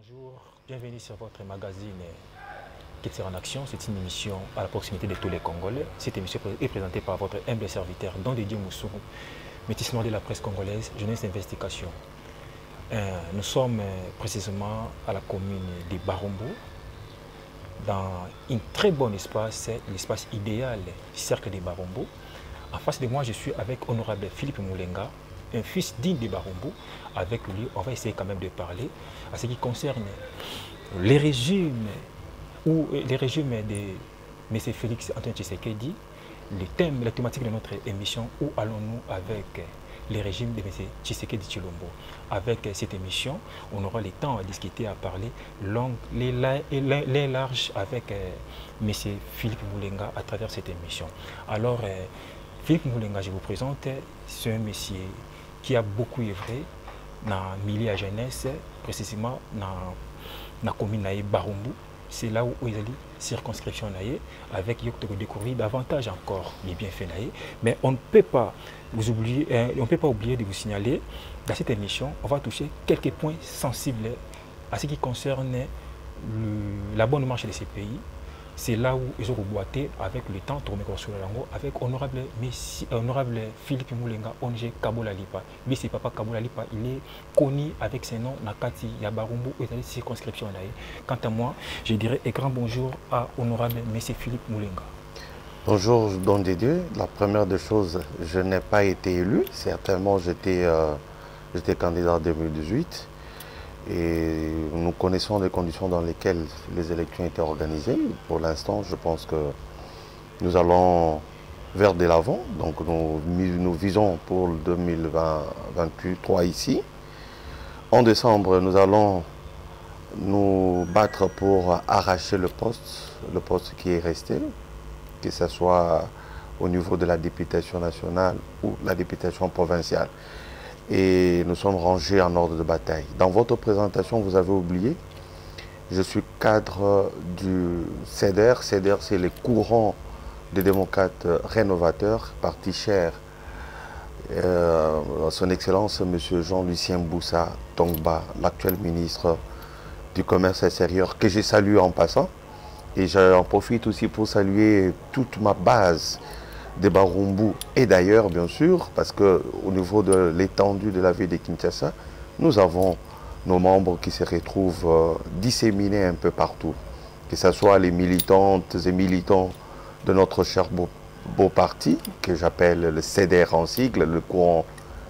Bonjour, bienvenue sur votre magazine Ketser en Action. C'est une émission à la proximité de tous les Congolais. Cette émission est présentée par votre humble serviteur, Don Didier Moussou, métis noir de la presse congolaise, jeunesse d'investigation. Nous sommes précisément à la commune de Barumbu, dans un très bon espace, l'espace idéal, cercle de Barumbu. En face de moi, je suis avec honorable Philippe Moulenga, un fils digne de Barumbu. Avec lui, on va essayer quand même de parler à ce qui concerne les régimes de M. Félix Antoine Tshisekedi, la thématique de notre émission, où allons-nous avec les régimes de M. Tshisekedi Tshilombo. Avec cette émission, on aura le temps à discuter, à parler les larges avec M. Philippe Moulenga à travers cette émission. Alors, Philippe Moulenga, je vous présente, c'est un monsieur qui a beaucoup œuvré dans le milieu de jeunesse, précisément dans la commune de Barumbu. C'est là où il y a une circonscription avec de découvrir davantage encore les bienfaits. Mais on ne peut pas vous oublier, oublier de vous signaler, dans cette émission, on va toucher quelques points sensibles à ce qui concerne la bonne marche de ces pays. C'est là où ils ont reboîté avec le temps, avec honorable Philippe Moulenga, ONG Kabola Lipa. Lui, c'est Papa Kabola Lipa. Il est connu avec ses noms Nakati, Yabarumbu et la circonscription. Quant à moi, je dirais un grand bonjour à honorable M. Philippe Moulenga. Bonjour, Don Didier. La première des choses, je n'ai pas été élu. Certainement, j'étais candidat en 2018. Et nous connaissons les conditions dans lesquelles les élections étaient organisées. Pour l'instant, je pense que nous allons vers de l'avant. Donc nous visons pour le 2023 ici. En décembre, nous allons nous battre pour arracher le poste qui est resté, que ce soit au niveau de la députation nationale ou la députation provinciale. Et nous sommes rangés en ordre de bataille. Dans votre présentation, vous avez oublié, je suis cadre du CEDER. CEDER, c'est le courant des démocrates rénovateurs, parti cher. Son Excellence, M. Jean-Lucien Boussa Tongba, l'actuel ministre du Commerce extérieur, que je salue en passant. Et j'en profite aussi pour saluer toute ma base de Barumbu et d'ailleurs, bien sûr, parce qu'au niveau de l'étendue de la ville de Kinshasa, nous avons nos membres qui se retrouvent disséminés un peu partout, que ce soit les militantes et militants de notre cher beau parti, que j'appelle le CEDER en sigle, le courant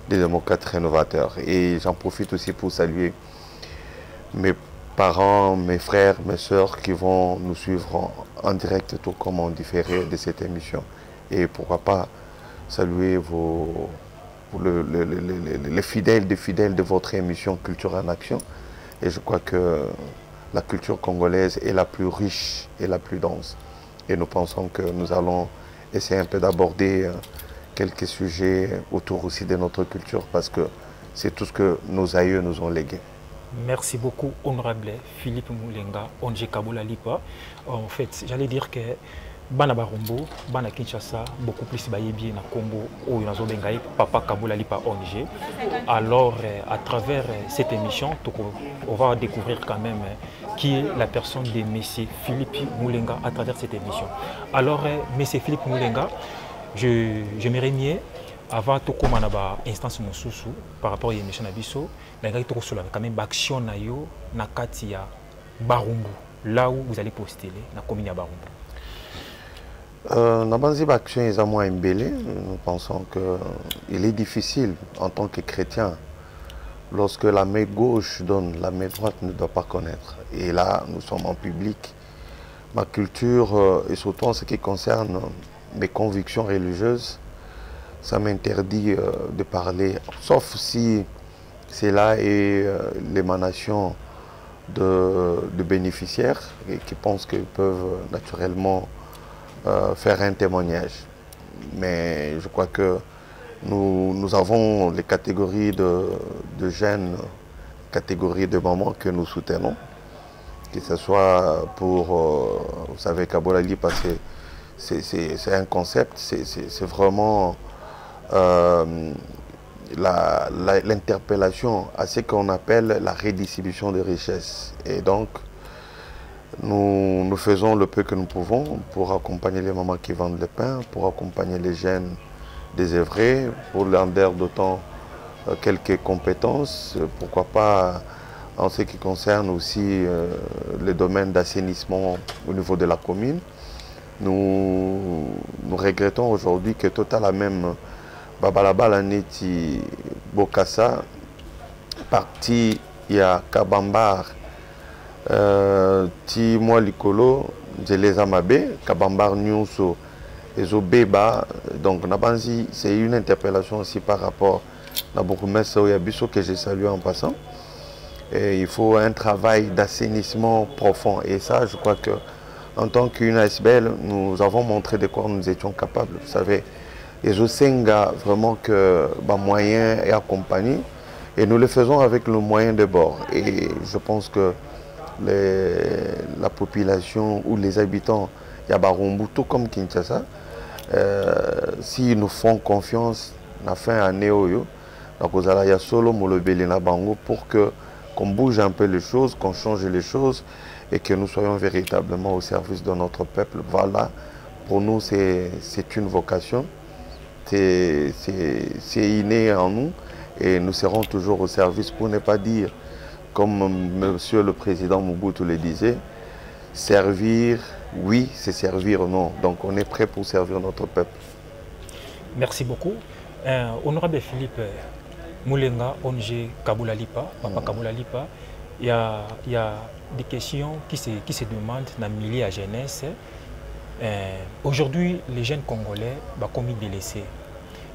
des démocrates rénovateurs. Et j'en profite aussi pour saluer mes parents, mes frères, mes sœurs qui vont nous suivre en direct, tout comme en différé de cette émission. Et pourquoi pas saluer les fidèles de votre émission Culture en Action. Et je crois que la culture congolaise est la plus riche et la plus dense. Et nous pensons que nous allons essayer un peu d'aborder quelques sujets autour aussi de notre culture parce que c'est tout ce que nos aïeux nous ont légué. Merci beaucoup, honorable Philippe Moulenga, ONG Kabola Lipa. En fait, j'allais dire que Bana Barumbu, Bana Kinshasa, beaucoup plus bayebi na Congo, où il y a Papa Kabola Lipa ONG. Alors, à travers cette émission, on va découvrir quand même qui est la personne de M. Philippe Moulenga à travers cette émission. Alors, M. Philippe Moulenga, j'aimerais mieux, avant de commencer l'instance Moussoussou, par rapport à l'émission Nabiso, il y a quand même action na Katia Barumbu, là où vous allez postuler, na commune à Barumbu. Nabanzi Action est à moi embellé. Nous pensons qu'il est difficile en tant que chrétien, lorsque la main gauche donne, la main droite ne doit pas connaître. Et là, nous sommes en public. Ma culture, et surtout en ce qui concerne mes convictions religieuses, ça m'interdit de parler, sauf si cela est l'émanation de bénéficiaires et qui pensent qu'ils peuvent naturellement faire un témoignage. Mais je crois que nous avons les catégories de jeunes, catégories de mamans que nous soutenons, que ce soit pour, vous savez, Kabola Lipa, c'est un concept, c'est vraiment l'interpellation à ce qu'on appelle la redistribution des richesses. Et donc, nous faisons le peu que nous pouvons pour accompagner les mamans qui vendent le pain, pour accompagner les jeunes désœuvrés, pour leur donner d'autant quelques compétences, pourquoi pas en ce qui concerne aussi le domaine d'assainissement au niveau de la commune. Nous regrettons aujourd'hui que Total a même Babalabala Neti Bokassa, parti il y a Kabambar, Ti Moi Likolo, Zeleza Mabe, Kabambar Nyuso, Ezobeba. Donc Nabanzi, c'est une interpellation aussi par rapport à Bourgmestre Oyabiso que j'ai salué en passant. Et il faut un travail d'assainissement profond. Et ça, je crois que en tant qu'une ASBL, nous avons montré de quoi nous étions capables. Vous savez, et je sais vraiment que moyen est accompagné et nous le faisons avec le moyen de bord. Et je pense que la population ou les habitants Yabarumbu, tout comme Kinshasa, s'ils nous font confiance, la fin année, donc il y a solo Molobelina Bango pour qu'on bouge un peu les choses, qu'on change les choses et que nous soyons véritablement au service de notre peuple. Voilà, pour nous c'est une vocation, c'est inné en nous et nous serons toujours au service pour ne pas dire, comme Monsieur le Président Mobutu le disait, servir, oui, c'est servir, non. Donc on est prêt pour servir notre peuple. Merci beaucoup. Honorable Philippe Moulenga, ONG Kabula Lipa, Papa Kabula Lipa, il y a des questions qui se demandent dans le milieu à jeunesse. Aujourd'hui, les jeunes Congolais sont commis délaissés.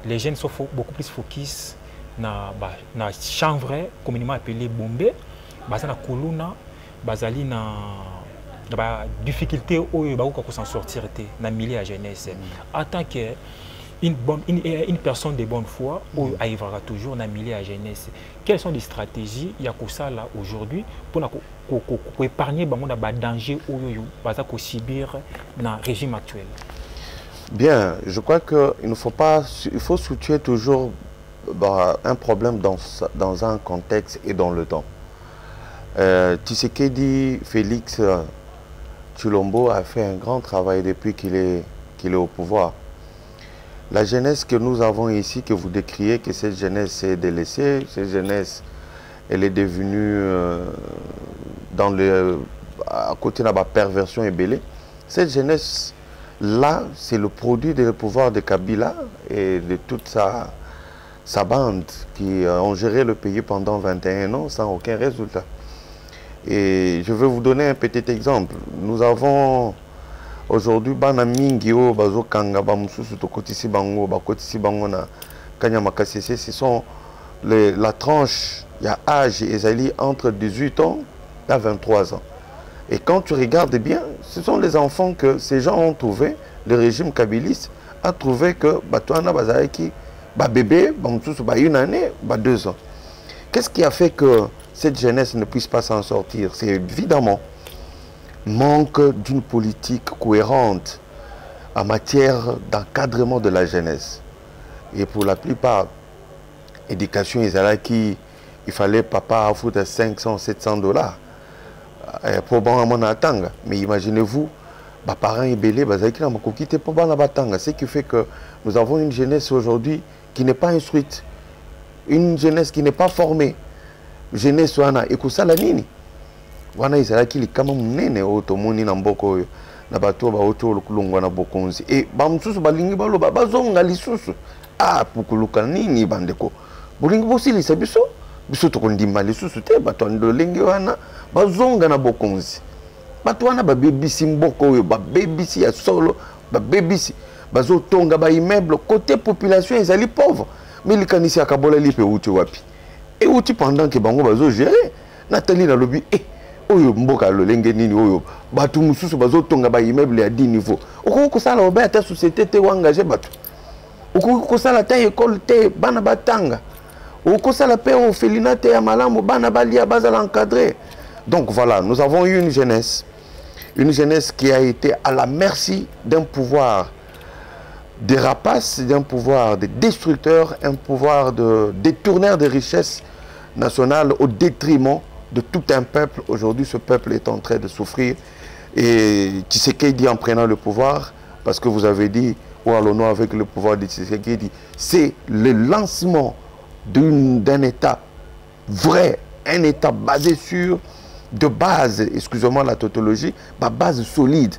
Les jeunes sont beaucoup plus focus dans la chambre communément appelée Bombé, dans la Kuluna, dans la difficulté de s'en sortir dans le milieu à jeunesse. En tant que une personne de bonne foi arrivera toujours dans le milieu à jeunesse. Quelles sont les stratégies il y a là aujourd'hui pour épargner les dangers que subir dans le régime actuel? Bien, je crois qu'il faut situer toujours un problème dans un contexte et dans le temps. Tshisekedi Félix Tshilombo a fait un grand travail depuis qu'il est au pouvoir. La jeunesse que nous avons ici, que vous décriez, que cette jeunesse est délaissée, cette jeunesse, elle est devenue à côté de la perversion et belée. Cette jeunesse-là, c'est le produit du pouvoir de Kabila et de toute sa bande qui ont géré le pays pendant 21 ans sans aucun résultat. Et je vais vous donner un petit exemple. Nous avons aujourd'hui, ce sont la tranche, il y a âge et entre 18 ans et 23 ans. Et quand tu regardes bien, ce sont les enfants que ces gens ont trouvé, le régime kabiliste a trouvé que bébé, une année, 2 ans. Qu'est-ce qui a fait que cette jeunesse ne puisse pas s'en sortir? C'est évidemment manque d'une politique cohérente en matière d'encadrement de la jeunesse. Et pour la plupart, éducation, il fallait papa foutre 500, 700 dollars pour bon atanga. Mais imaginez-vous, parents ébélés, ce qui fait que nous avons une jeunesse aujourd'hui qui n'est pas instruite, une jeunesse qui n'est pas formée. Jeunesse wana ekusala nini? Wana izalaki likama munene otomoni na mboko oyo na bato ba oto kulungwa na bokonzi e bamususu balingi baloba bazonga lisusu pukuluka nini bandeko bulingi bosilisa biso tokondima lisusu te bato ndolengi wana bazonga na bokonzi bato wana babebisi mboko oyo babebisi ya solo babebisi bazotonga ba immeuble côté population ezali pauvre mais likanisi akabola lipe uti wapi et outi pendant que bango bazo gérer Nathalie na lobby oyo mboka lolenge nini oyo batu mususu bazo tonga ba immeuble à 10 niveaux okoko sala oba ta société te engager batu okoko sala ta école te bana batanga okoko sala pe o felina te ya malamu bana balia bazala encadré. Donc voilà, nous avons eu une jeunesse qui a été à la merci d'un pouvoir des rapaces, d'un pouvoir de destructeur, un pouvoir de détourneur des richesses nationales au détriment de tout un peuple. Aujourd'hui, ce peuple est en train de souffrir. Et Tshisekedi, en prenant le pouvoir, parce que vous avez dit, ou allons-nous avec le pouvoir de Tshisekedi, c'est le lancement d'un État vrai, un État basé sur, de base, excusez-moi la tautologie, ma base solide.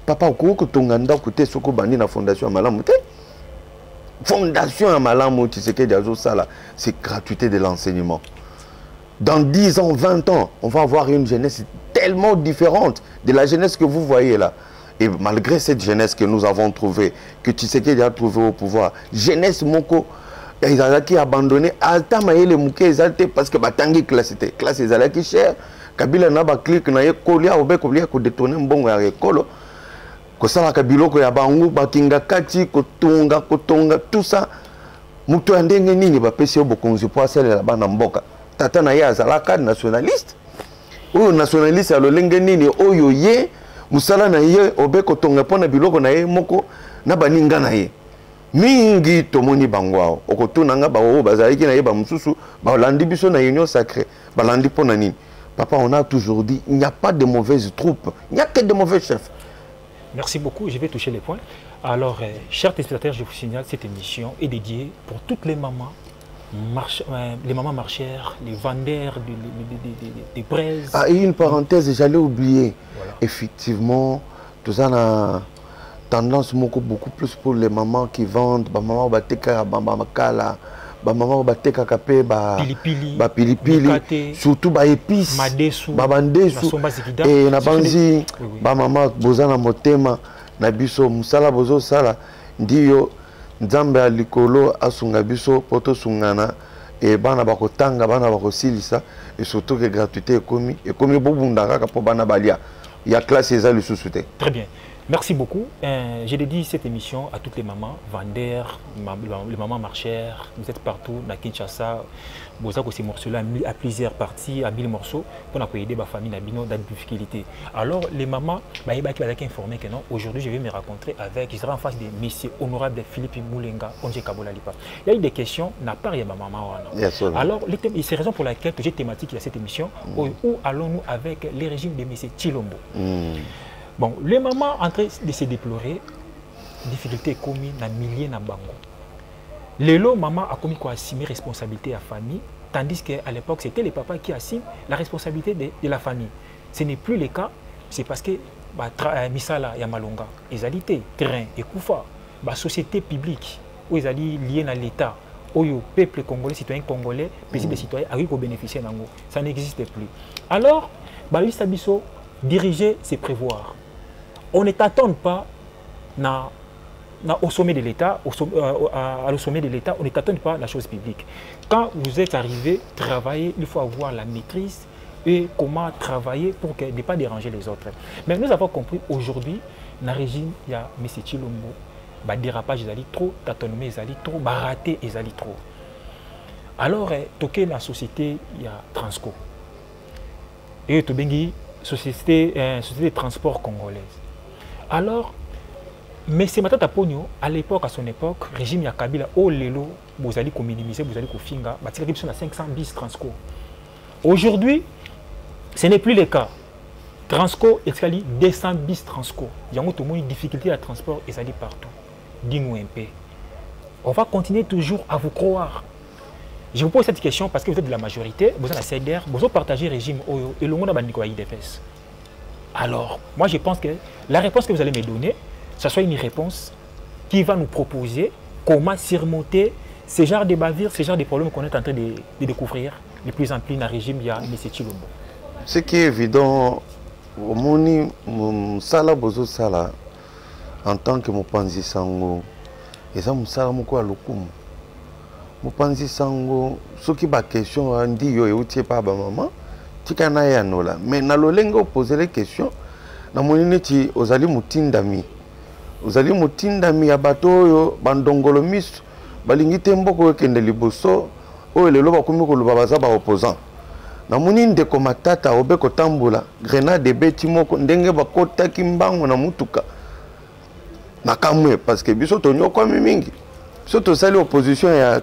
Papa, au Tonganda, côté Soko Bandi, la fondation à Malamouté. Fondation à Malamouté, c'est gratuité de l'enseignement. Dans 10 ans, 20 ans, on va avoir une jeunesse tellement différente de la jeunesse que vous voyez là. Et malgré cette jeunesse que nous avons trouvée, que Tshisekedi a trouvé au pouvoir, jeunesse moko, ils ont abandonné, alta maïle mouké, ils parce que batangi classe était, classe ils allaient qui cher, Kabila n'a pas clic, n'a pas collé, au bec, au ko détourner un bon école, ko sala kabilo ko ya bangu, bakinga kati, kotonga, tout ça, muto andenge nini ba pesi obokonzi po asala la bana mboka. Tata na ye azalaka nationaliste. Oyo nationaliste ya lolenge nini oyo ye musala na ye obe kotonga pona biloko na ye moko na baninga na ye. Mingi tomoni bangwao okotuna nga ba o bazalaki na ye ba mususu ba landi biso na union sacrée ba landi pona nini. Papa, on a toujours dit il n'y a pas de mauvaises troupes, il n'y a que de mauvais chefs. Merci beaucoup, je vais toucher les points. Alors, chers téléspectateurs, je vous signale, cette émission est dédiée pour toutes les mamans, les mamans marchères, les vendeurs des braises. Ah, et une parenthèse, j'allais oublier. Voilà. Effectivement, tout ça a tendance beaucoup plus pour les mamans qui vendent, maman bateka bamakala, maman bateka kapé pilipili, surtout ba épices, bandesu et na banzi maman bozana motema na biso musala bozo sala ndiyo nzambe ya likolo asunga biso poto sungana et bana bakotanga bana bakosilisa et surtout que gratuité ekomi bobundaka po bana balia ya classe eza lisusu te. Très bien. Merci beaucoup. J'ai dédié cette émission à toutes les mamans, vendeurs, les mamans marchères. Vous êtes partout, dans Kinshasa. Vous avez aussi morceaux-là à plusieurs parties, à 1000 morceaux, pour aider ma famille dans des difficultés. Alors, les mamans, qui sont informées que non, aujourd'hui, je vais me rencontrer avec, je serai en face de M. Honorable Philippe Moulenga, Onje Kabola Lipa. Il y a eu des questions, n'a pas rien ma maman. Alors, c'est la raison pour laquelle j'ai thématique cette émission, où allons-nous avec les régimes de M. Tshilombo. Bon, les mamans en train de se déplorer, difficultés commises dans milliers de bango. Les lots, maman a commis quoi assumer responsabilité à la famille, tandis qu'à l'époque, c'était les papas qui assument la responsabilité de la famille. Ce n'est plus le cas, c'est parce que Misala et Malonga, ils ont dit terrain et Koufa, la société publique, où ils ont dit liés à l'État, où le peuple congolais, citoyens congolais, paisibles citoyens, a bénéficier d'ango. Ça n'existe plus. Alors, Balis Tabiso, diriger, c'est prévoir. On ne t'attend pas au sommet de l'État, au sommet de l'État, on ne t'attend pas la chose publique. Quand vous êtes arrivé, travailler, il faut avoir la maîtrise et comment travailler pour ne pas déranger les autres. Mais nous avons compris aujourd'hui, dans le régime, il y a M. Tshilombo, dérapage, ils allaient trop, tâtonnement, ils allaient trop, raté, ils allaient trop. Alors, dans la société, il y a Transco. Et Tobengi, société de transport congolaise. Alors, mais c'est Matata Pogno, à l'époque, à son époque, régime ya Kabila, oh lelo, vous allez minimiser, vous allez finga, bâtir la 500 bis Transco. Aujourd'hui, ce n'est plus le cas. Transco, escalier 200 bis Transco. Il y a une difficulté à transport, et ça dit partout. Dis-nous un peu. On va continuer toujours à vous croire. Je vous pose cette question parce que vous êtes de la majorité, vous êtes la CDR, vous avez partagé le régime Oyo et le monde a banni quoi IDPS. Alors, moi je pense que la réponse que vous allez me donner, ce soit une réponse qui va nous proposer comment surmonter ce genre de bavures, ce genre de problèmes qu'on est en train de découvrir de plus en plus dans le régime de M. Tshilombo. Ce qui est évident, en tant que Mopanzi Sango, et ça, Mopanzi Sango, ce qui est question, on dit yo et pas maman, tikana ya nola. Mais na lolengo poser les questions, na monineti ozali mutindami. Ozali mutindami ya bato yo bandongolo miso, balingi temboko kende liboso, o lelo bakumi ko lubabaza ba opposant. Na muninde ko matata obeko tambola, grenade beti moko ndenge bakota kimbango na mutuka. nakamwe parce que biso tonyo kwa mingi biso tosali opposition ya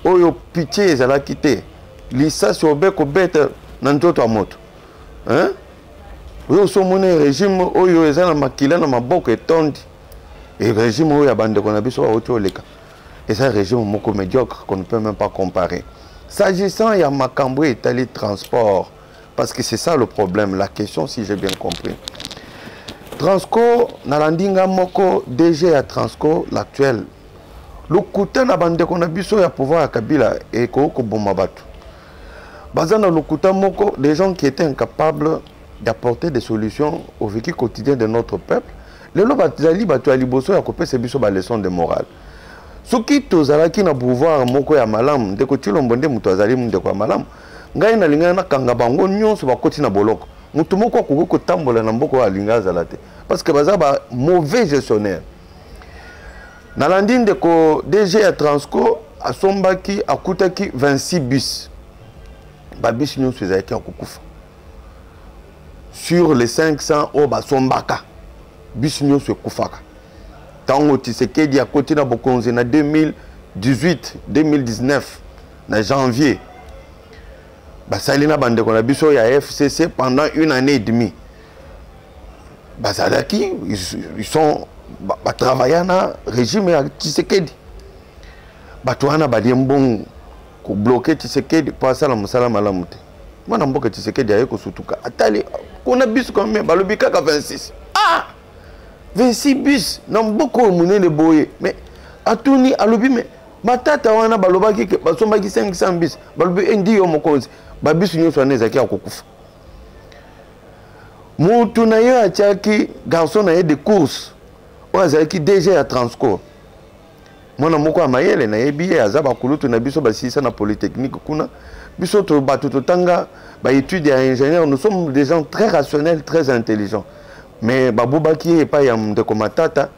oyo pitié ezalaki te lisasi obeko beta na nzoto ya moto hein oyo somone régime oyo eza na makila na maboko etondi et régime oyo ya bandeko na biso baoti oleka eza régime moko médiocre qu'on ne peut même pas comparer. S'agissant ya makambo etali transport parce que c'est ça le problème, la question si j'ai bien compris. Transco nalandinga moko DG à Transco l'actuel lokuta na bandeko na biso ya pouvoir ya Kabila et ko bomba batu bazana lokuta moko des gens qui étaient incapables d'apporter des solutions au vécu quotidien de notre peuple. Lelo bazali batu ya liboso ya kopesa biso ba leçon de morale. Soki tozalaki na pouvoir moko ya malamu ndeko Tshilombo nde mutu azali ndeko ya malamu ngai na lingana na kanga bango nyonso bakoti na boloko mutu moko akoki kotambola na mboko ya linga azala te parce que baza ba mauvais gestionnaire. Nalandi ndeko DG ya Transco asombaki akutaki 26 bus babis nyonso ezalaki akokufa sur les 500 oyo basombaka bus nyonso ekufaka tango Tshisekedi a côté na bokonzi na 2018 2019 na janvier basali na bandeko na biso ya FCC pendant une année et demie bazalaki ils sont travaillent na régime ya Tshisekedi bato wana balie mbongo ko bloquer Tshisekedi pour asala musala malamu te mwana mboka Tshisekedi aye ko sutuka atali kona biso quand même balobi kaka 26 ah 26 bus na mboko munene boye mais atuni alobi mais matata wana balobaki ke basombaki 500 bus balobi ndi yo mokonzi ba bus nyonso anezaki akokufa mutu na yo achaki garçon na ye de course oazaki DG ya Transco mwana moko amayele na yebi azaba kulutu na biso basisa na polytechnique kuna biso to batu totanga ba études ya ingénieur nous sommes des gens très rationnels très intelligents mais babubaki et pas ya ndeko matata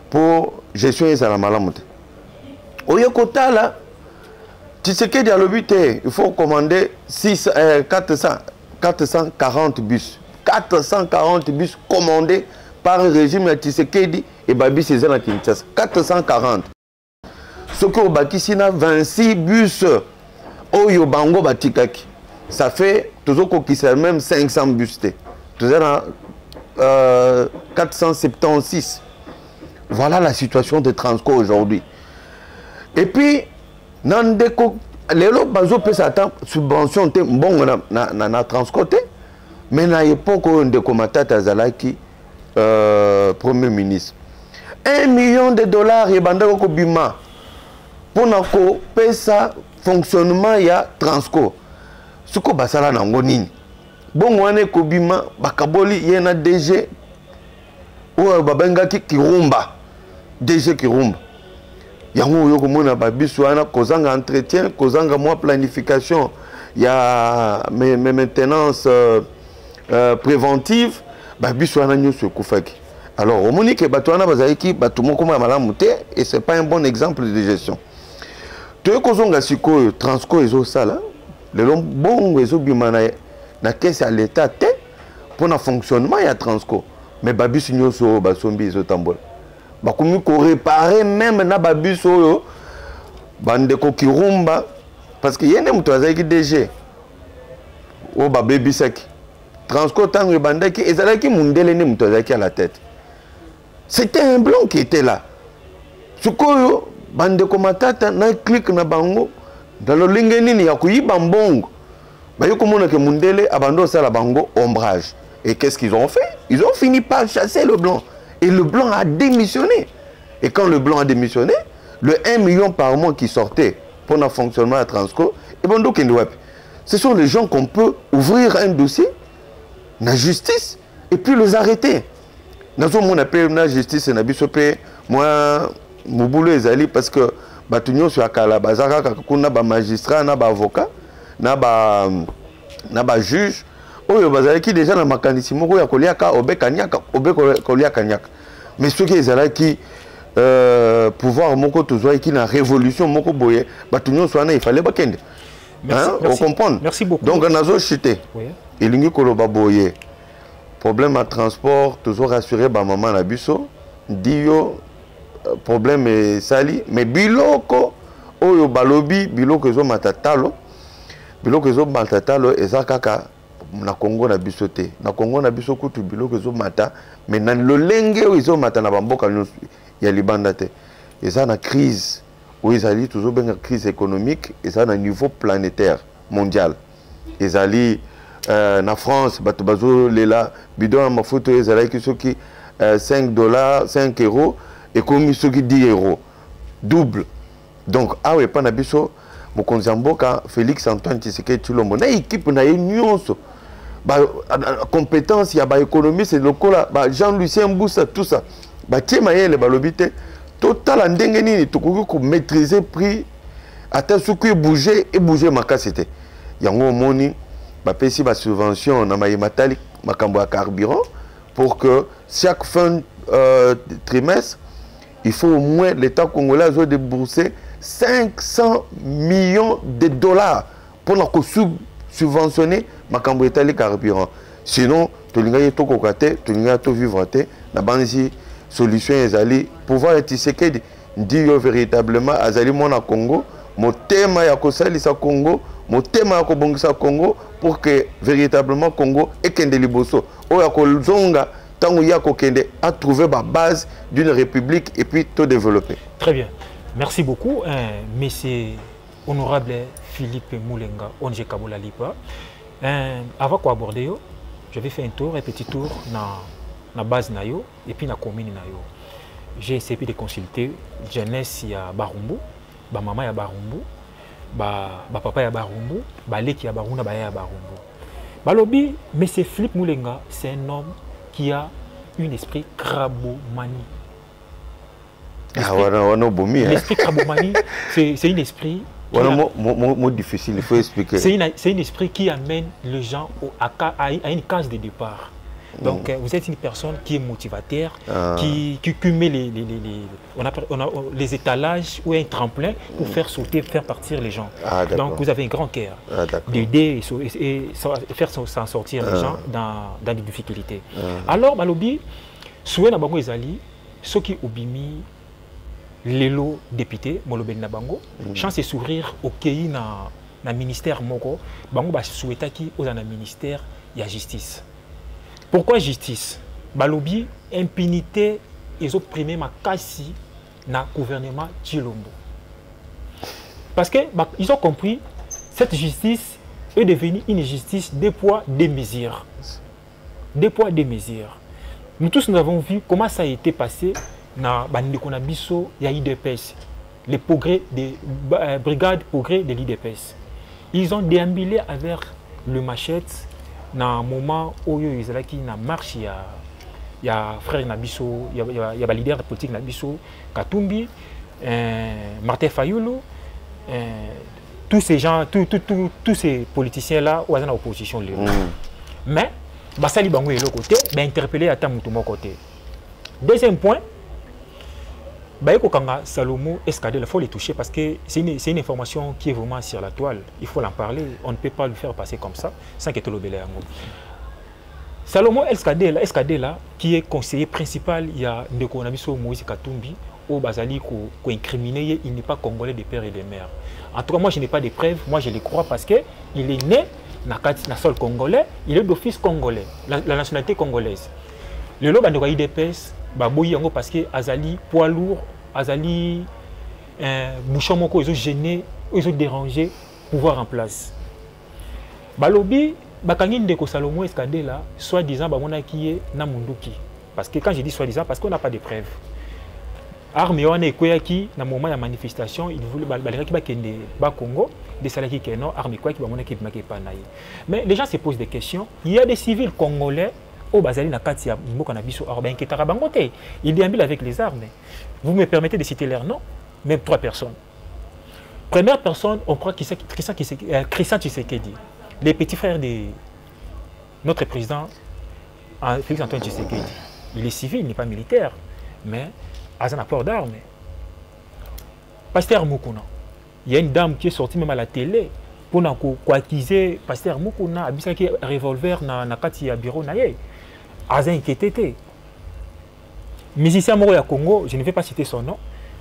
pour gestion ezala malamu te oyo kotala Tshisekedi a lobi te il faut commander 440 bus 440 bus commandés par le régime de Tshisekedi et Babi Cézanne à Kinshasa. 440. Ce que Obakisi na 26 bus Oyo Bango Batikaki. Ça fait toujours qu'il y même 500 bus. Toujours 476. Voilà la situation de Transco aujourd'hui. Et puis, Nandeko, les lots bazo peut s'attendre subvention bon na Transco mais na époque de Komatata Zalaki Premier ministre. $1 million et bandako kobima pour nako pesa fonctionnement ya Transco. Suko basala nango nini. Bon wane kobima bakaboli yena DG ou babengaki Kirumba. DG Kirumba. Yango yo komona babiso wana kozanga entretien, kozanga moi planification ya maintenance préventive. Alors, au Monique, et ce n'est pas un bon exemple de gestion. Tu es que Transco et ça, le bon réseau bimana na caisse à l'état pour le fonctionnement il y a Transco. Mais babis nyoso basombi zo tambola. Bakomi ko réparer même na babis oyo bande ko Kirumba parce que yene muto azaki DG. O ba baby sec. Transco tango bandaki ezalaki mundele ne muto azaki à la tête. C'était un blanc qui était là. Sukoyo bande ko matata na clique na bango dans le lingeni ya kuyiba mbongo. Ba yo komona ke mundele abando sala bango ombrage. Et qu'est-ce qu'ils ont fait? Ils ont fini par chasser le blanc. Et le blanc a démissionné. Et quand le blanc a démissionné, le 1 million par mois qui sortait pour le fonctionnement à Transco, et bon, donc, ce sont les gens qu'on peut ouvrir un dossier, la justice, et puis les arrêter. Dans ce monde, on appelle la justice, et moi, mon boulot est allé parce que Batunyo sur Akala, Bazara, Kakuna, magistrat, avocat, juge. Oyo bazalaki déjà na makanisi moko ya koliaka obekaniaka obekoliakaniaka mais ceux qui ezalaki pouvoir moko tozwa qui na révolution moko boye batunyo swana il fallait bakende hein on comprend. Merci beaucoup. Donc nazo chité oui. Elingi koloba boye problème à transport toujours rassurer ba maman na biso dio problème et sali mais biloko oyo balobi biloko ezo matatalo biloko ezo matatalo eza kaka na Congo na biso te na Congo na biso kutu biloko ezo mata mais na lolenge oyo ezo mata na bamboka nyonso ya libanda te eza na crise oyo ezali toujours benga crise économique eza na niveau planétaire mondial ezali na France bato bazo lela bidon ya mafuta ezalaki soki $5 €5 et comme soki 10 €, double. Donc awe pa na biso mokonzi ya mboka Félix Antoine Tshisekedi Tshilombo na équipe na ye nyonso ba compétence ya ba économiste lokola ba Jean-Lucien Mboussa tout ça ba tiema yele balobi te total ndenge nini tokoki ko maîtriser prix ata soki bouger makasi te yango moni ba pesi ba subvention na mayematali makambo ya carburant pour que chaque fin trimestre il faut au moins l'État congolais a déboursé 500 millions de dollars pour subventionner makambo etali carburant. Sinon, tolinga yeto kokate, tolinga to vivre te, na banzi solution ezali pouvoir Tshisekedi dit véritablement azali mona Congo, motema ya kosalisa Congo, motema ya kobongisa Congo pour que véritablement Congo ekende liboso. Oya kolzonga tango ya kokende a trouvé la base d'une république et puis tout développer. Très bien. Merci beaucoup, monsieur honorable Philippe Moulenga, ONG Kabola Lipa. Avant qu'on aborde, je vais faire un petit tour dans la base nayo et puis dans la commune nayo. J'ai essayé de consulter jeunesse ya Barumbu, ba maman ya Barumbu, ba papa ya Barumbu, ba leki ya Barumbu, ba ya Barumbu. Balobi, monsieur Philippe Moulenga, c'est un homme qui a un esprit crabomanie. L'esprit crabomanie, c'est un esprit... Mot difficile, il faut expliquer. C'est un esprit qui amène les gens à une case de départ. Donc, vous êtes une personne qui est motivateur, qui met les étalages ou un tremplin pour faire sauter, faire partir les gens. Donc, vous avez un grand cœur d'aider et faire s'en sortir les gens dans des difficultés. Alors, Malobi, souhait Nabango Ezali, ceux qui obimi l'élo député, Molobel Nabango, chance de sourire au pays dans ministère Moko, Bango ba souhaita qui aux dans ministère il y a justice. Pourquoi justice? Balobi, impunité, ils ont primé ma cassi dans le gouvernement Tshilombo. Parce qu'ils ont compris cette justice est devenue une justice des poids, des mesures. Des poids, des mesures. Nous tous nous avons vu comment ça a été passé dans Bandikonabiso, il y a IDPS, les progrès des brigades progrès de l'IDPS. Ils ont déambulé avec le machette. Dans un moment où ils étaient qui na marche, il y a frère Nabiso, il y a le leader politique Nabiso, Katumbi, Martin Fayoulou, tous ces gens, tous ces politiciens là, où ils sont en opposition. Mais, Basali Bango est le côté, mais interpellé à Tamoutouma côté. Deuxième point, Salomo Escadé, il faut les toucher parce que c'est une information qui est vraiment sur la toile. Il faut en parler. On ne peut pas le faire passer comme ça sans que tout le monde. Salomo Escadé là, qui est conseiller principal, il y a Ndeko Nabiso Moïse Katumbi, au Bazali qui incriminé, il n'est pas congolais de père et de mère. En tout cas, moi je n'ai pas de preuves, moi je les crois parce qu'il est né dans le sol congolais, il est d'office congolais, la nationalité congolaise. Le lot de IDPS, parce que Azali poids lourd, Azali bouchon moko, ils ont gêné, ils ont dérangé pouvoir en place. Balobi, bakangin de Salomo Escadé là, soi-disant bamona qui est namunduki. Parce que quand je dis soi-disant, parce qu'on n'a pas de preuves. Armée on est quoi qui dans moment de manifestation, il voulait balayer qui bakende ba Congo, des salariés qui non armée quoi qui bamona qui pas naï. Mais les gens se posent des questions. Il y a des civils congolais au Bazali na Katia Mboka na biso Orben qui tarabangote. Il déambule avec les armes. Vous me permettez de citer leurs noms, même 3 personnes. Première personne, on croit que c'est Christian Tshisekedi, les petits frères de notre président Félix Antoine Tshisekedi. Il est civil, il n'est pas militaire, mais à un apport d'armes. Pasteur Mukuna, il y a une dame qui est sortie même à la télé pour accuser Pasteur Mukuna, a un revolver dans le bureau. Aza inquiété. musicien Moro ya Congo, je ne vais pas citer son nom,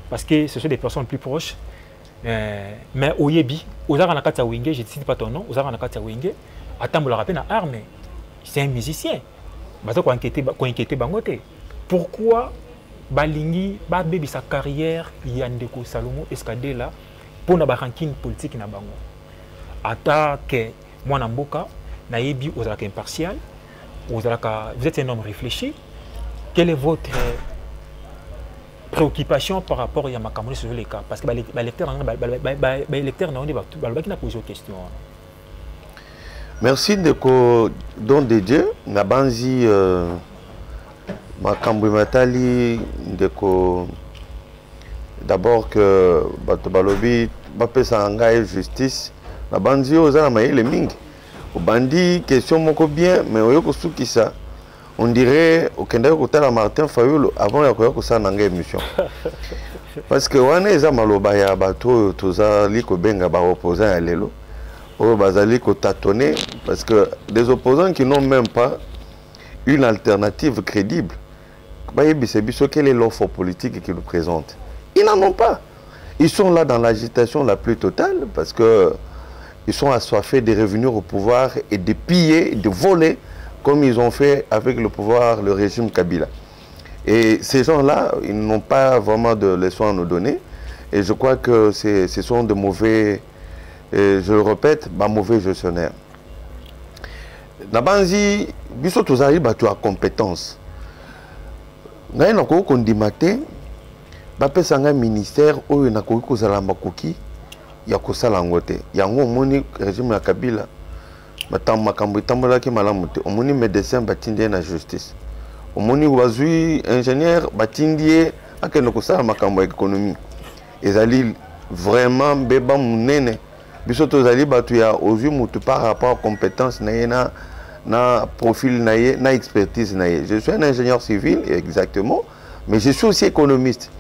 parce que ce sont des personnes plus proches. Mais Oyebi, Ozara Nakata Wenge, je ne cite pas ton nom, Ozara Nakata Wenge, attends, le rappel à arme, c'est un musicien. Bazo ko inquiété bangote. Pourquoi Balingi, Babebi sa carrière, Yandeko Salomo Escadela, pour na rancune politique na bango. Ata que moi Namboka, Naïbi Ozara impartial, Ozara, vous êtes un homme réfléchi. Quelle est votre préoccupation par rapport à Yamakamoni sur les cas? Parce que les lecteurs n'ont pas posé aux questions. Merci de don de Dieu. Nabanzi Makambu Matali d'abord que Batobalobi Bapesa Angaï justice. Nabanzi Ozana Maïle Ming. Au bandi question moko bien, mais oyoko soukisa. On dirait au Kenda Kotala Martin Fayulu avant ya koya kosa nanga émission. Parce que wana eza maloba ya bato tozali ko benga ba opposants ya lelo. O bazali ko tâtonner parce que des opposants qui n'ont même pas une alternative crédible. Quelle est l'offre politique qu'ils nous présentent? Ils n'en ont pas. Ils sont là dans l'agitation la plus totale parce que ils sont assoiffés de revenir au pouvoir et de piller, de voler comme ils ont fait avec le pouvoir, le régime Kabila. Et ces gens-là, ils n'ont pas vraiment de leçons à nous donner. Et je crois que ce sont de mauvais, je le répète, mauvais gestionnaires. Nabanzi, biso tozali batu a compétence. Ngai na ko kondimate, bapesa nga ministère oyo na ko kozala makoki ya kosala ngote. Yango moni régime ya Kabila. Makambo tambolaki malamu te. Omoni médecin batindie na justice. Omoni wazui ingénieur batindie akeno kosala makambo ya économie. Ezali vraiment beba munene. Biso tozali batu ya ozui mutu par rapport à compétence na na profil na ye, na expertise na ye. Je suis un ingénieur civil exactement, mais je suis aussi économiste.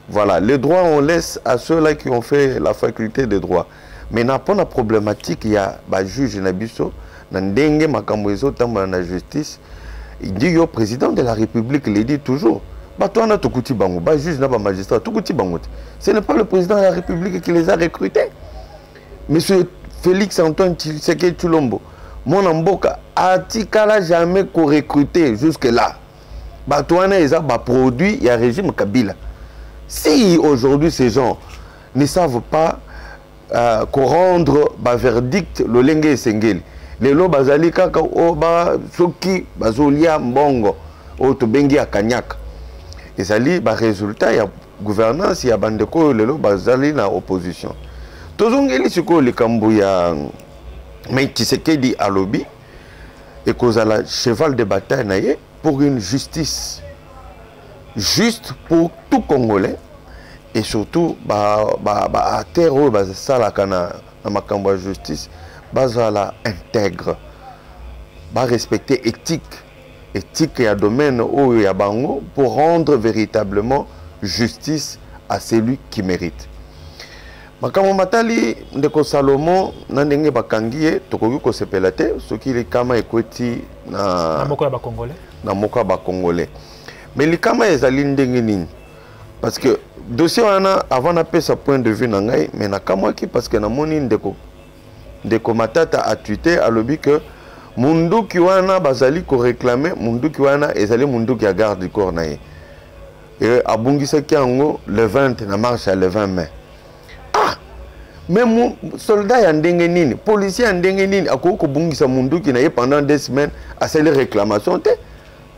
Voilà, les droits on laisse à ceux-là qui ont fait la faculté de droit. Mais n'a pas de problématique, il y a un juge Nabiso, Nandenge Makambozo, dans la justice. Il dit au président de la République, il dit toujours. Toi, on Tukuti Bango, juge n'a pas magistrat, Tukuti Bango. Ce n'est pas le président de la République qui les a recrutés. Monsieur Félix Antoine Tshisekedi Tshilombo, mon amboka, a-t-il jamais recruté jusque-là? Toi, ils ont produit, il y a un régime Kabila. Si aujourd'hui ces gens ne savent pas rendre un verdict, le lenge et sengeli, les lots bazali kaka oba soki bazolia mbongo o to bengi ya kanyak. Et ça li ba résultat il y a gouvernance, il y a bandeko les lots bazali na opposition. Tozongeli siko le kambu ya mais Tshisekedi alobi et kozala cheval de bataille naie pour une justice juste pour tout Congolais et surtout à terre où ça la cana na makambo ya justice bazala intègre respecter éthique et à domaine où ya bango pour rendre véritablement justice à celui qui mérite. Makambo matali ndeko Salomon na ndenge bakangie tokoki ko sepela te soki le kama ekweti na moko ya ba congolais congolais. Mais les camas ezali ndenge nini parce que dossier wana avant na pesa point de vue nangai mais na kamwaki parce que na moni ndeko matata a tweeté a lobi que munduki wana bazali ko réclamer munduki wana ezali munduki ya garde du corps nae et abungisa kiango le 20 na marche le 20 mai. Ah même soldat ya ndenge nini policier ya ndenge nini akoko bungisa munduki nae pendant 2 semaines a ces réclamations te.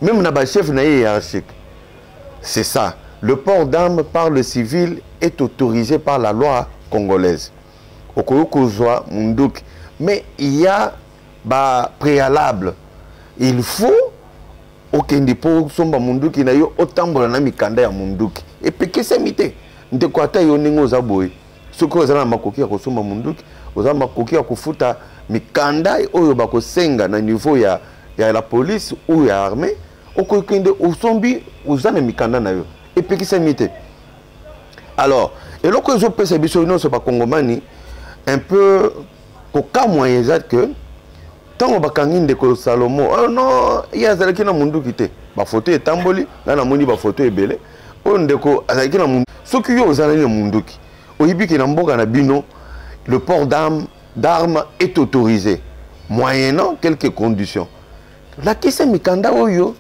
Même na chef hiérarchique. C'est ça. Le port d'armes par le civil est autorisé par la loi congolaise. Mais il y a un préalable. Il faut aucun dépôt somba munduki na yo otambola na mikanda ya munduki. Et puis que c'est mité. Ndekwata yo ningo zaboy. Soko zana makoki ya kosomba munduki, oza makoki ya kufuta mikanda oyo bakosenga na niveau ya la police ou ya armée. Au sombi, aux années mikanda na yo. Et puis qui s'est mité. Alors, et là que je peux se bisoino sur pas congomani un peu au cas moyen que tant on bakangi de Salomon. Oh non, il y a zalaki na mundu kité. ba photo etamboli na moni ba photo ebele o ndeko azaki na mundu soki yo ozalani na munduki oyibiki na mboka na bino le port d'armes est autorisé moyennant quelques conditions la kisa mikanda oyo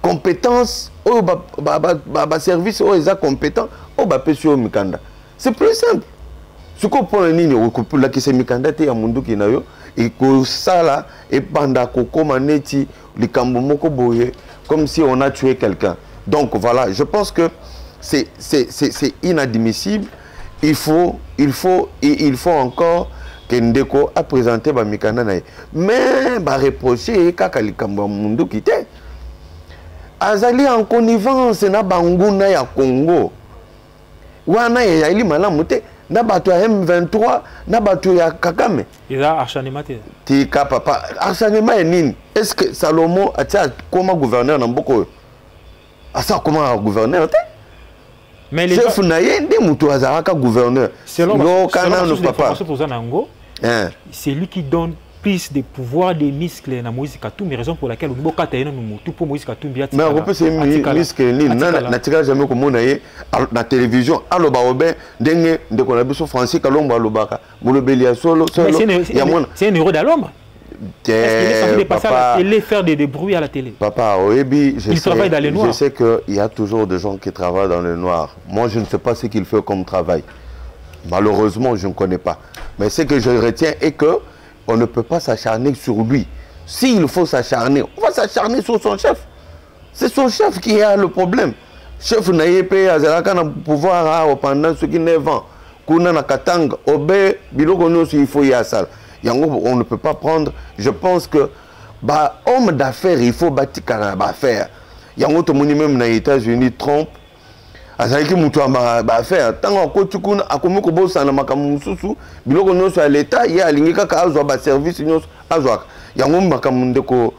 compétence oyo ba service oyo eza compétent o ba pesio mikanda c'est plus simple ce qu'on prend nini la kisa mikanda te ya munduki na yo et que ça là et pendant koko maneti likambo moko boye comme si on a tué quelqu'un. Donc voilà, je pense que c'est inadmissible. Il faut encore que Ndeko a présenté ba mikanda na. Mais ba reprocher kaka likambo mundu kité. Azali en connivence na banguna ya Congo. Wana ya ili malamu te. Na bato ya M23, na bato ya Kagame. Il a acharnement. Tika papa, acharnement est nini? Est-ce que Salomon a été comment gouverneur dans beaucoup? Ah ça comment gouverneur? Mais les chefs naïe des moutons azaraka gouverneur. Selon papa. C'est lui qui donne plus de pouvoir des muscles dans Moïse Katumbi, raison pour laquelle nous tout pour Moïse Katumbi. Mais on peut c'est muscle ni na tika jamais comme on na télévision allo baobé ndenge de ko na biso Francis Kalombo alobaka Molobelia solo c'est un héros de l'ombre. Est-ce qu'il est passé à la télé faire des bruits à la télé? Papa, Oebi, il travaille dans le noir. Je sais qu'il y a toujours des gens qui travaillent dans le noir. Moi, je ne sais pas ce qu'il fait comme travail. Malheureusement, je ne connais pas. Mais ce que je retiens est que on ne peut pas s'acharner sur lui. S'il faut s'acharner, on va s'acharner sur son chef. C'est son chef qui a le problème. Chef Nayepe Azalaka na pouvoir pendant ce qui n'est vent. Kuna na Katanga, Obe, Biloko Nosu, il faut y aller. On ne peut pas prendre. Je pense que homme d'affaires, il faut bâtir d'affaires. Il y a un autre même dans les États-Unis, Trump. Azalaki mutu affaire. Tant qu'on continue à comme ko bossa na makamu susu, biloko nyonso à l'état, il y a lingika ka azwa ba service nyonso azwa. Ya ngomba makamu ndeko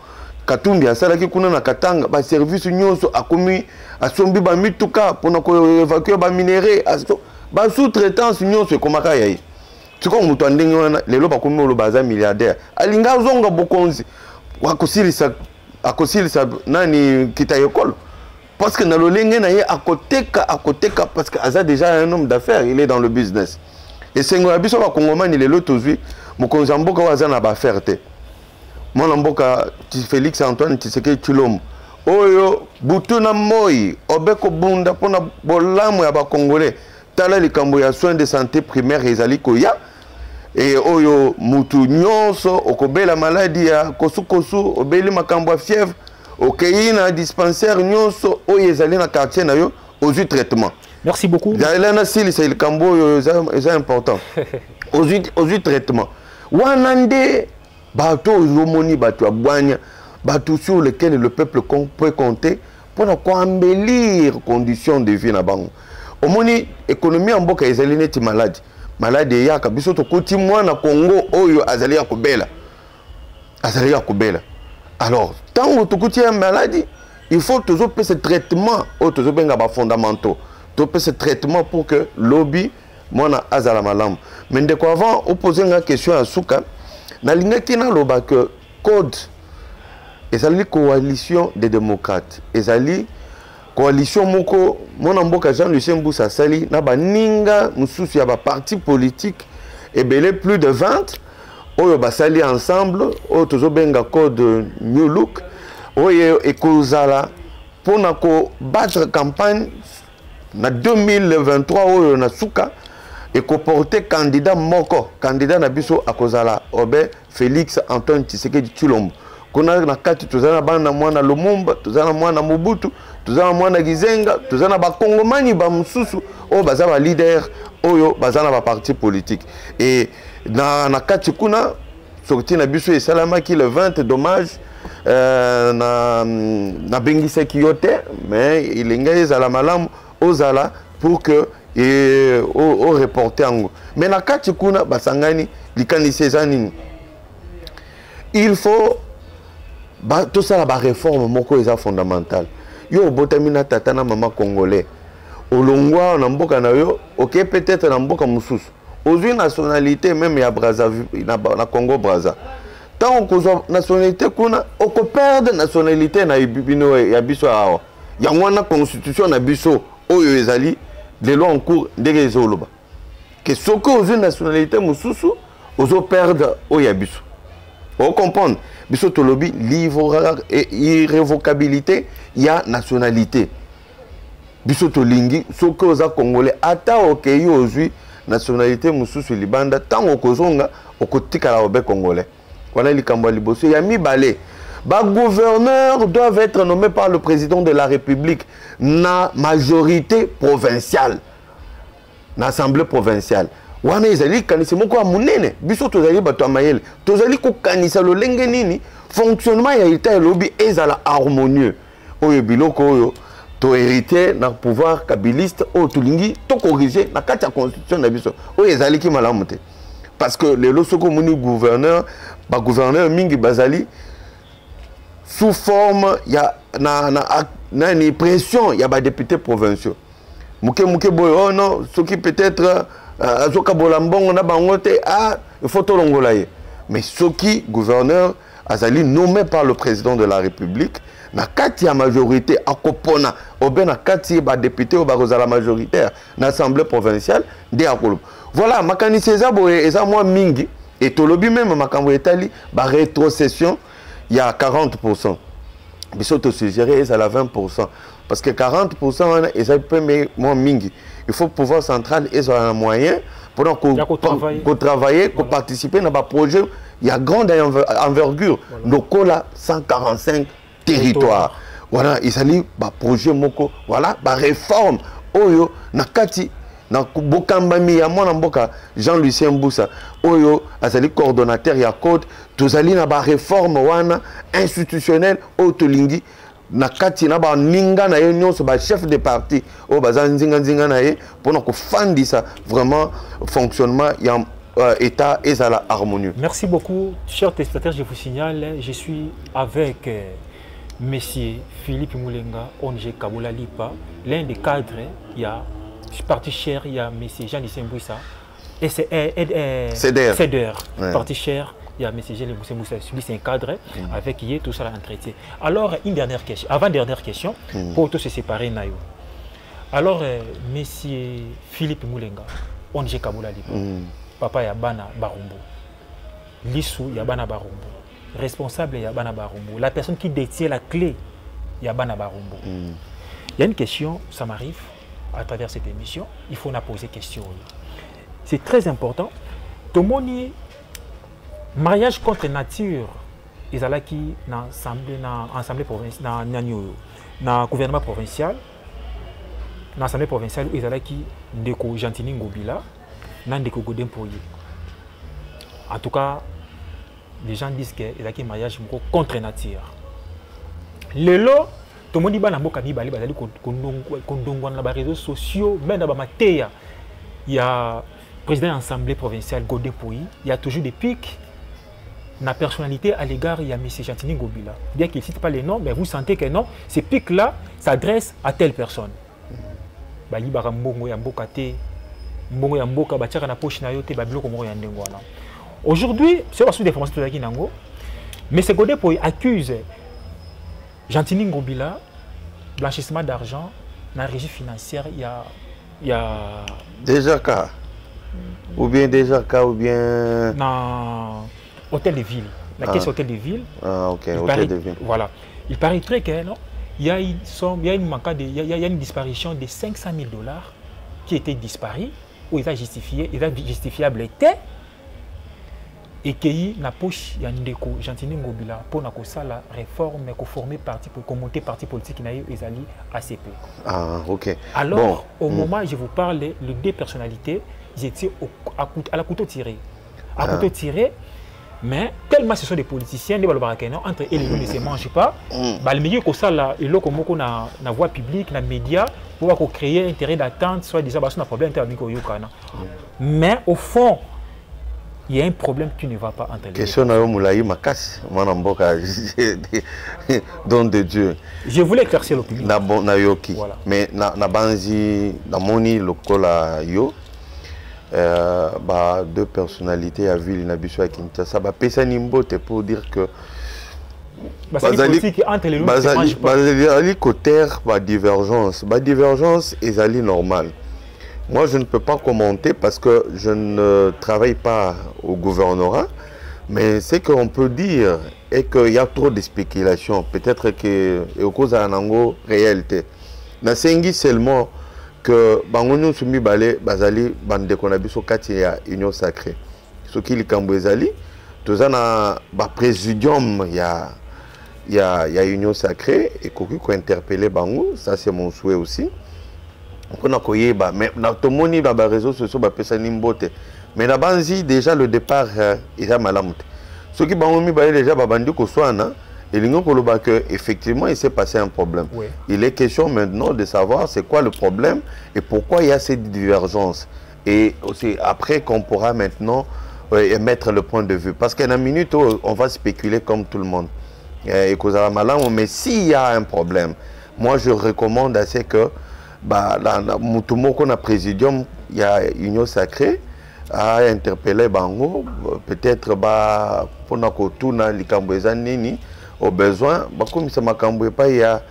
Katumbi asalaki kuna na Katanga ba service nyonso akomi asombi ba mituka pona ko évacuer ba minéraux, ba sous-traitance nyonso komaka yayi. Tu comme mutu ndenge wana lelo ba komi lo baza milliardaire. Alinga zonga bokonzi. Wakosilisa nani kitayekolo. Parce que dans le lingé, à côté, parce qu'il a déjà un homme d'affaires, il est dans le business. Et c'est un peu Congoman, il est l'autre aujourd'hui. Mon Konzamboka was en affaire. Mon Amboka, Félix Antoine, tu sais que tu l'homme. Oyo, Boutuna Moi, Obeko Bunda, Pona Bolamo Yaba Congolais, Tala les Camboya, soins de santé primaire, Ezali Koya. Et Oyo, Moutou Nyonso, Okobe la maladie, Kosu Kosu, Obeli Makambo fièvre. Ok, il y a un dispensaire, nyonso, oyezali na quartier na yo, aux traitement. Merci beaucoup. Dalena Sili, c'est le Cambo, c'est important. Aux traitement. Wanande, bateau, Zomoni, bateau, Abouania, bateau sur lequel le peuple peut compter pour embellir les conditions de vie na bango. Au moni, économie en boka, ezali neti malade. Malade ya kabiso to koti moi na Congo, oyo azali ya kobela. Azali ya kobela. Alors, tant que tu as une maladie, il faut toujours faire ce traitement, toujours bien fondamentaux. Tu fais ce traitement pour que lobby, moi, na azala malam. Mais de quoi avant, on posait une question à Souka, na ligne qui n'a loba que code, et ça li coalition des démocrates, et ça li coalition moko, mon amboka Jean-Lucien Boussa Sali, na ba ninga, moussous ya ba parti politique, et belé plus de 20. Oyo basali ensemble, oyo tozobenga code New Look, oyo ekozala pona ko battre campagne na 2023 oyo na suka et ko porter candidat moko, candidat na biso akozala Obe Félix Antoine Tshisekedi Tshilombo. Kuna na kati tozana bana mwana Lumumba, tozana mwana Mobutu, tozana mwana Gizenga, tozana ba Kongomani ba mususu oyo bazala leader oyo bazana ba parti politique. Et na kati kuna sorti na biso et salamaki le 20 dommage na bengisa kiyote mais il engage à la malam ozala pour que au reporter ango mais na kati kuna basangani likanisi ezani il faut tout ça la réforme moko eza fondamentale yo botamina tata na mama congolais olongwa na mboka na yo OK peut-être na mboka mususu aux nationalités même ya Brazzaville na Congo Brazza tant qu'on a nationalité kuna oko perdre nationalité na ibino ya biso awa ya ngwana constitution na biso oyo ezali de loi en cours ndenge ezoloba que soko ozo nationalité mususu ozo perdre oyo ya biso on comprendre biso tolobi irrévocabilité ya nationalité biso tolingi soko oza congolais ata okei ozwi nationalité mususu libanda tango kozonga okotikala obe congolais. Voilà les Cambouis liboso. Il y a mibale. Les gouverneurs doivent être nommés par le président de la République. Na majorité provinciale. Na assemblée provinciale. Wana ezali kanisa moko amunene. Biso tozali bato amayele. Tozali ko kanisa lo lenge nini. Fonctionnement ya état lobby ezala harmonieux. Oyo biloko oyo to hérité na pouvoir kabiliste o tulingi to corriger na kati ya constitution na biso. Oyo ezali ki malamu te. Parce que les losoko muni gouverneur gouverneur mingi bazali sous forme ya na une pression ya ba députés provinciaux muke boy oh non ce qui peut-être azoka bolambongo na bangote il faut to longola ye mais ce qui gouverneur azali nommé par le président de la République na kati ya majorité akopona obe na kati ba député o ba kozala majoritaire na assemblée provinciale de akolo voilà makanisi eza boye eza moi mingi. Et tolobi même makambo etali ba rétrocession il y a 40%. Biso to suggérer ça à 20% parce que 40% et ça peut moins mingi. Il faut pouvoir central et ça un moyen pour travailler, pour participer dans ba projet il y a grande envergure. Donc là 145 territoires. Voilà, il s'agit ba projet moko voilà ba réforme oyo nakati na bokambami ya mwana mboka Jean-Lucien Mboussa oyo azali coordonnateur ya code tozali na ba réforme wana institutionnelle o tolingi na kati na ba ninga na ye nyonso ba chef de parti o bazanzinga na ye pour ko fandisa vraiment fonctionnement ya état ezala harmonieux. Merci beaucoup chers téléspectateurs, je vous signale je suis avec monsieur Philippe Moulenga ONG Kabola Lipa, l'un des cadres il y a parti cher, il y a M. Jean-Lucien Mboussa, et c'est CEDER. Parti cher, il y a M. Jean-Lucien Mboussa, lui c'est un cadre avec qui tout ça entretien. Alors, une dernière question, avant-dernière question, pour tous se séparer, Nayo. Alors, M. Philippe Moulenga, ONG Kabola Lipa, papa Yabana Barumbo, Lissou Yabana Barumbo, responsable Yabana Barumbo, la personne qui détient la clé Yabana Barumbo. Il y a une question, ça m'arrive. À travers cette émission, il faut nous poser des questions. C'est très important. Tout le monde, mariage contre nature, ils allaient qui dans l'Assemblée provinciale, dans le gouvernement provincial, dans l'Assemblée provinciale, ils allaient qui ndeko Gentini Ngobila, dans ndeko Godin Poye. En tout cas, les gens disent qu'il y a un mariage contre nature. Le lot, tout le monde dit que les réseaux sociaux, même dans les il y a le président de l'Assemblée provinciale, Godin Poyi, il y a toujours des pics. La personnalité à l'égard, il y a M. Gentini Ngobila. Bien qu'il ne cite pas les noms, mais vous sentez que non, ces pics-là s'adressent à telle personne. Aujourd'hui, c'est pas sous des formations de Nango, mais ce Godin Poyi accuse Gentini Ngobila, blanchissement d'argent, dans la régie financière, il y a... Déjà cas. Ou bien déjà cas, ou bien... Dans Hôtel de Ville. La question Hôtel de Ville. Ah, ok, Hôtel de Ville. Voilà. Il paraîtrait que, non, il y a une disparition de 500 000 $, qui était disparu, où il a justifiable était, et qui na poche ya ndeko Gentini Ngobila pour na la réforme ko former parti pour monter parti politique na ezali ACP. Ah OK. Alors bon, au moment où je vous parle les deux personnalités, j'étais à la couteau tiré. À couteau tiré, mais tellement ce sont des politiciens des balbarakeno entre eux les ne se mangent pas. Ba le milieu ko sala elo ko moko na voie publique na média pour créer intérêt d'attente soit déjà ba son problème avec ko yokana. Mais au fond il y a un problème qui ne va pas entre les deux. Question na Moulaï Makas, Manamboka, don de Dieu. Je voulais éclaircir l'opinion. Na yoki. Voilà. Mais na banzi na moni lokola yo. deux personnalités à ville na biso à Kinshasa pesa nimbote pour dire que politique entre les bazali côté divergence est normale. Moi je ne peux pas commenter parce que je ne travaille pas au gouvernorat, mais ce qu'on peut dire est qu'il y a trop de spéculations, peut-être que au cause d'un angle réalité na sengi seulement que bangono sumi balé bazali bande konabiso kati ya union sacrée ce qui likambo ezali tozana ba présidium ya union sacrée et koki ko interpeller bango, ça c'est mon souhait aussi on a koyeba mais na tomoni ba réseaux sociaux ba pesa nimbote mais na banzi déjà le départ eza malamu ce qui bango mi balé déjà ba bandi ko swana. Et effectivement, il s'est passé un problème. Oui. Il est question maintenant de savoir c'est quoi le problème et pourquoi il y a cette divergence. Et aussi après qu'on pourra maintenant émettre le point de vue. Parce qu'à une minute, on va spéculer comme tout le monde. Mais s'il y a un problème, moi je recommande assez que tout le monde qu'on a présidium, il y a Union Sacrée, à interpeller Bango, peut-être pour Nakotuna, Likambweza Nini. Au besoin, comme ça m'a cambré pas, il y a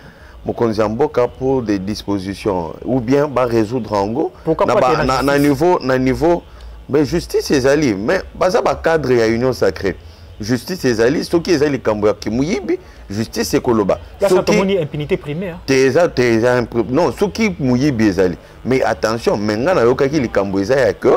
pour des dispositions ou bien résoudre en go. Pourquoi pas niveau mais justice et ali mais ça cadre à union sacrée. Justice et ali ce qui est ali cambré qui mouyibi justice et koloba. Là ça tomoni impunité primaire. Non, ce qui mouyibi ali. Mais attention, maintenant na yoka qui li cambré ya que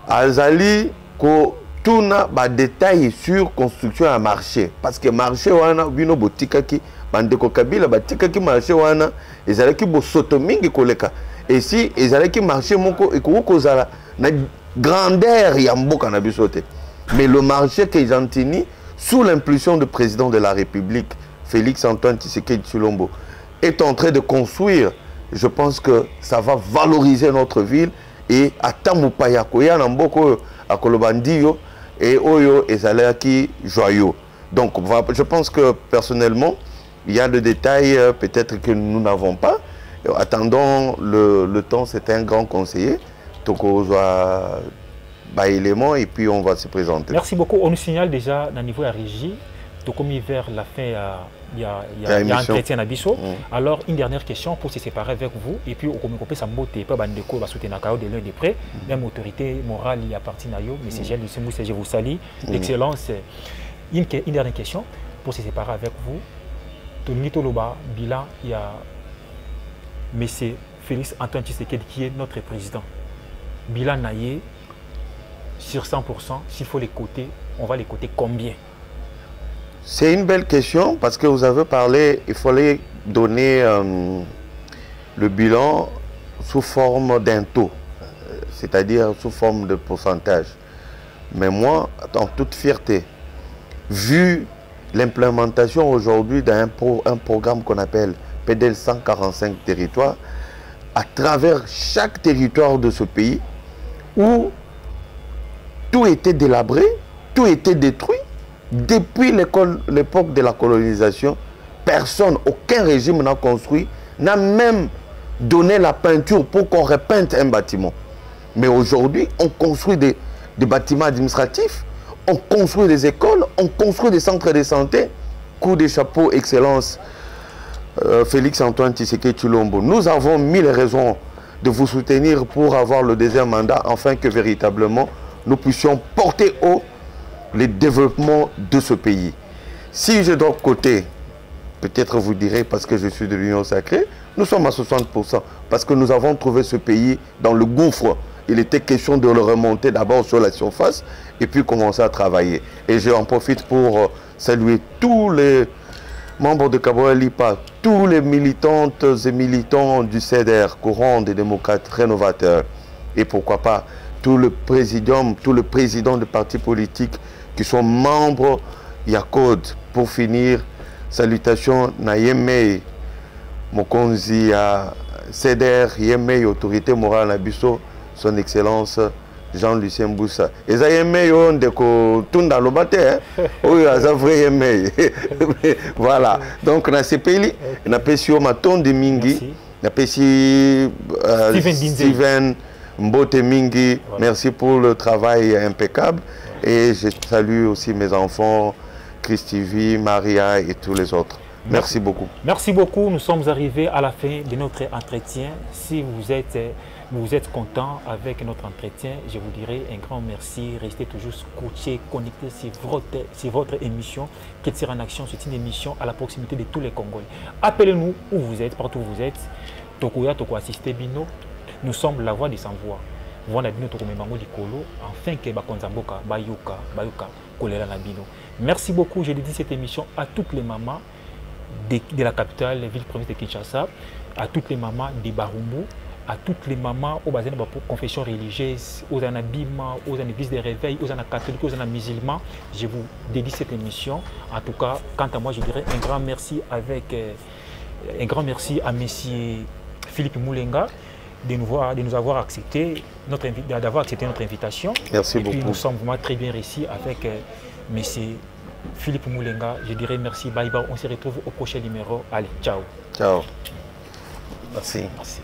azali ko tout na ba détail sur construction à marché parce que marché wana bino botika ki bandeko kabila batika ki marché wana ezala ki bo soto mingi koleka et si ezala ki marché moko ekoko zala na grandeur ya mboka na bisote mais le marché que Gentini sous l'impulsion du président de la République Félix Antoine Tshisekedi Tshilombo est en train de construire. Je pense que ça va valoriser notre ville et à Tamupaya koya na mboko à Kolobandio et Oyo et Zalaki joyeux. Donc je pense que personnellement, il y a des détails peut-être que nous n'avons pas. Attendons le temps, c'est un grand conseiller. Donc on va élément et puis on va se présenter. Merci beaucoup. On nous signale déjà au niveau de la régie, donc vers la fin, il y a un entretien à Bisso. Alors une dernière question pour se séparer avec vous et puis on peut s'emboter pas bandeko va soutenir de l'un de près même autorité morale il appartient à eux mais c'est je vous salue l'excellence. Une dernière question pour se séparer avec vous. Tony Toloba bilan il y a monsieur Félix Antoine Tshisekedi qui est notre président. Bilan naïe sur 100%, s'il faut les coter, on va les coter combien? C'est une belle question parce que vous avez parlé, il fallait donner le bilan sous forme d'un taux, c'est-à-dire sous forme de pourcentage. Mais moi, en toute fierté, vu l'implémentation aujourd'hui d'un programme qu'on appelle PDL 145 territoires, à travers chaque territoire de ce pays, où tout était délabré, tout était détruit, depuis l'époque de la colonisation, personne, aucun régime n'a construit, n'a même donné la peinture pour qu'on repeinte un bâtiment. Mais aujourd'hui, on construit des bâtiments administratifs, on construit des écoles, on construit des centres de santé. Coup de chapeau, excellence, Félix Antoine Tshisekedi Tshilombo. Nous avons mille raisons de vous soutenir pour avoir le deuxième mandat, afin que véritablement nous puissions porter haut le développement de ce pays. Si je dois côté, peut-être vous direz parce que je suis de l'Union Sacrée, nous sommes à 60% parce que nous avons trouvé ce pays dans le gouffre. Il était question de le remonter d'abord sur la surface et puis commencer à travailler. Et j'en profite pour saluer tous les membres de Kaboya Lipa, tous les militantes et militants du CEDER, courant des démocrates rénovateurs. Et pourquoi pas tout le présidium, tous les présidents de partis politiques qui sont membres Yakod. Pour finir, salutations na Yemei Mokonzi à CEDER, Yemei, autorité morale Nabiso, son excellence Jean-Lucien Boussa. Et ça Yemei on deko tunda lobate oui ça vrai Yemei. Voilà. Donc na CPI, na pesio maton de mingi, na pesi Steven Mbote Mingi, merci pour le travail impeccable. Et je salue aussi mes enfants, Christivie, Maria et tous les autres. Merci beaucoup. Merci beaucoup. Nous sommes arrivés à la fin de notre entretien. Si vous êtes content avec notre entretien, je vous dirai un grand merci. Restez toujours scotchés, connectés sur votre émission Qui tire en action. C'est une émission à la proximité de tous les Congolais. Appelez-nous où vous êtes, partout où vous êtes. Tokoya, Toko assisté Bino. Nous sommes la voix des sans-voix. Voilà Bino Toko Memango Likolo. Enfin que Bakonzamboka, Bayuka, Kolera Nabino. Merci beaucoup. Je dédie cette émission à toutes les mamans de la capitale, ville province de Kinshasa, à toutes les mamans de Barumbu, à toutes les mamans aux confessions religieuses, aux anabima, aux églises de réveil, aux catholiques, aux musulmans. Je vous dédie cette émission. En tout cas, quant à moi, je dirais un grand merci à Monsieur Philippe Moulenga de nous avoir accepté notre invitation. Merci beaucoup. Nous sommes vraiment très bien réussis avec Monsieur Philippe Moulenga. Je dirais merci, bye bye. On se retrouve au prochain numéro. Allez, ciao. Ciao. Merci. Merci.